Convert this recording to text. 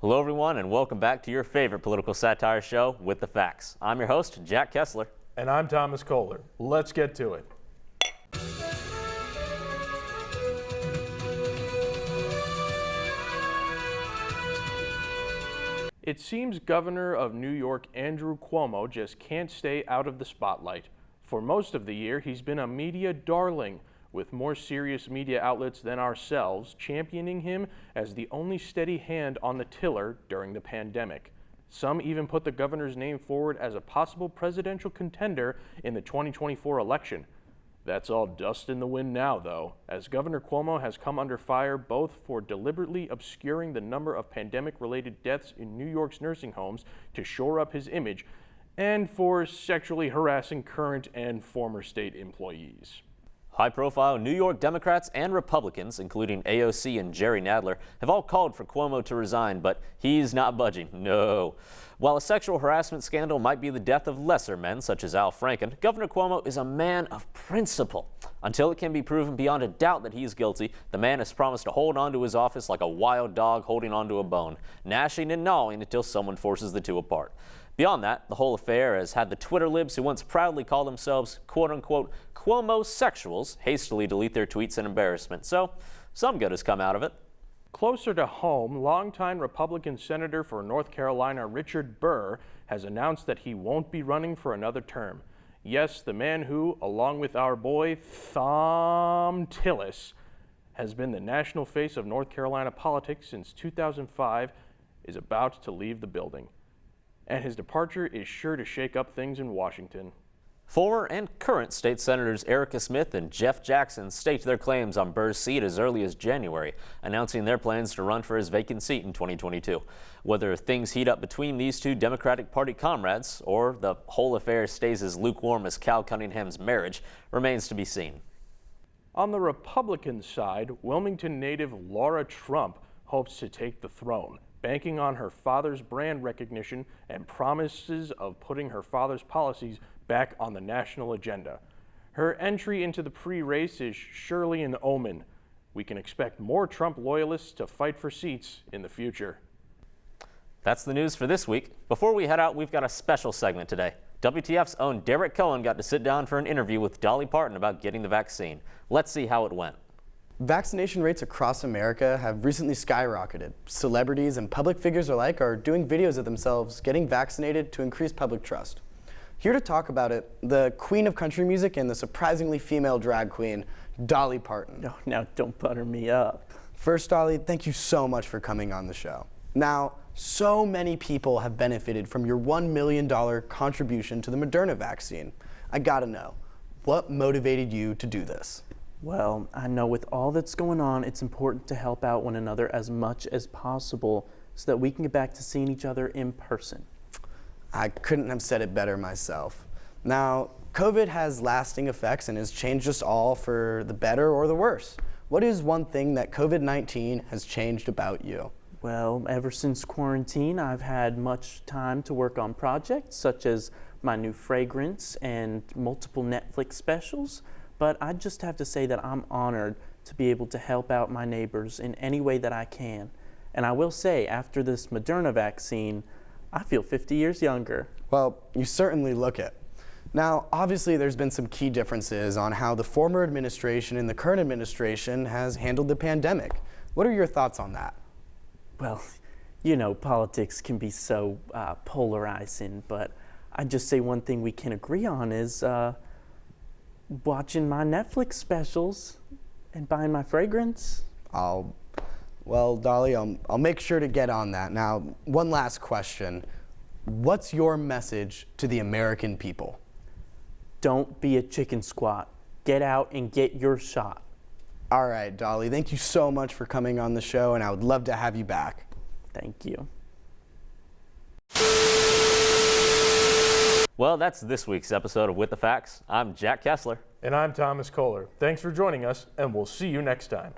Hello everyone and welcome back to your favorite political satire show, With the Facts. I'm your host, Jack Kessler. And I'm Thomas Kohler. Let's get to it. It seems Governor of New York Andrew Cuomo just can't stay out of the spotlight. For most of the year, he's been a media darling, with more serious media outlets than ourselves championing him as the only steady hand on the tiller during the pandemic. Some even put the governor's name forward as a possible presidential contender in the 2024 election. That's all dust in the wind now, though, as Governor Cuomo has come under fire both for deliberately obscuring the number of pandemic-related deaths in New York's nursing homes to shore up his image, and for sexually harassing current and former state employees. High-profile New York Democrats and Republicans, including AOC and Jerry Nadler, have all called for Cuomo to resign, but he's not budging. No. While a sexual harassment scandal might be the death of lesser men, such as Al Franken, Governor Cuomo is a man of principle. Until it can be proven beyond a doubt that he is guilty, the man has promised to hold on to his office like a wild dog holding onto a bone, gnashing and gnawing until someone forces the two apart. Beyond that, the whole affair has had the Twitter libs who once proudly called themselves quote-unquote Cuomo-sexuals hastily delete their tweets in embarrassment. So, some good has come out of it. Closer to home, longtime Republican Senator for North Carolina Richard Burr has announced that he won't be running for another term. Yes, the man who, along with our boy Thom Tillis, has been the national face of North Carolina politics since 2005, is about to leave the building. And his departure is sure to shake up things in Washington. Former and current state senators Erica Smith and Jeff Jackson staked their claims on Burr's seat as early as January, announcing their plans to run for his vacant seat in 2022. Whether things heat up between these two Democratic Party comrades or the whole affair stays as lukewarm as Cal Cunningham's marriage remains to be seen. On the Republican side, Wilmington native Lara Trump hopes to take the throne, banking on her father's brand recognition and promises of putting her father's policies back on the national agenda. Her entry into the pre-race is surely an omen. We can expect more Trump loyalists to fight for seats in the future. That's the news for this week. Before we head out, we've got a special segment today. WTF's own Derek Cohen got to sit down for an interview with Dolly Parton about getting the vaccine. Let's see how it went. Vaccination rates across America have recently skyrocketed. Celebrities and public figures alike are doing videos of themselves getting vaccinated to increase public trust. Here to talk about it, the queen of country music and the surprisingly female drag queen, Dolly Parton. No, now don't butter me up. First, Dolly, thank you so much for coming on the show. Now, so many people have benefited from your $1 million contribution to the Moderna vaccine. I gotta know, what motivated you to do this? Well, I know with all that's going on, it's important to help out one another as much as possible so that we can get back to seeing each other in person. I couldn't have said it better myself. Now, COVID has lasting effects and has changed us all for the better or the worse. What is one thing that COVID-19 has changed about you? Well, ever since quarantine, I've had much time to work on projects such as my new fragrance and multiple Netflix specials. But I just have to say that I'm honored to be able to help out my neighbors in any way that I can. And I will say, after this Moderna vaccine, I feel 50 years younger. Well, you certainly look it. Now, obviously, there's been some key differences on how the former administration and the current administration has handled the pandemic. What are your thoughts on that? Well, you know, politics can be so polarizing, but I'd just say one thing we can agree on is watching my Netflix specials and buying my fragrance. Well, Dolly, I'll make sure to get on that. Now, one last question. What's your message to the American people? Don't be a chicken squat. Get out and get your shot. All right, Dolly, thank you so much for coming on the show, and I would love to have you back. Thank you. Well, that's this week's episode of With the Facts. I'm Jack Kessler. And I'm Thomas Kohler. Thanks for joining us, and we'll see you next time.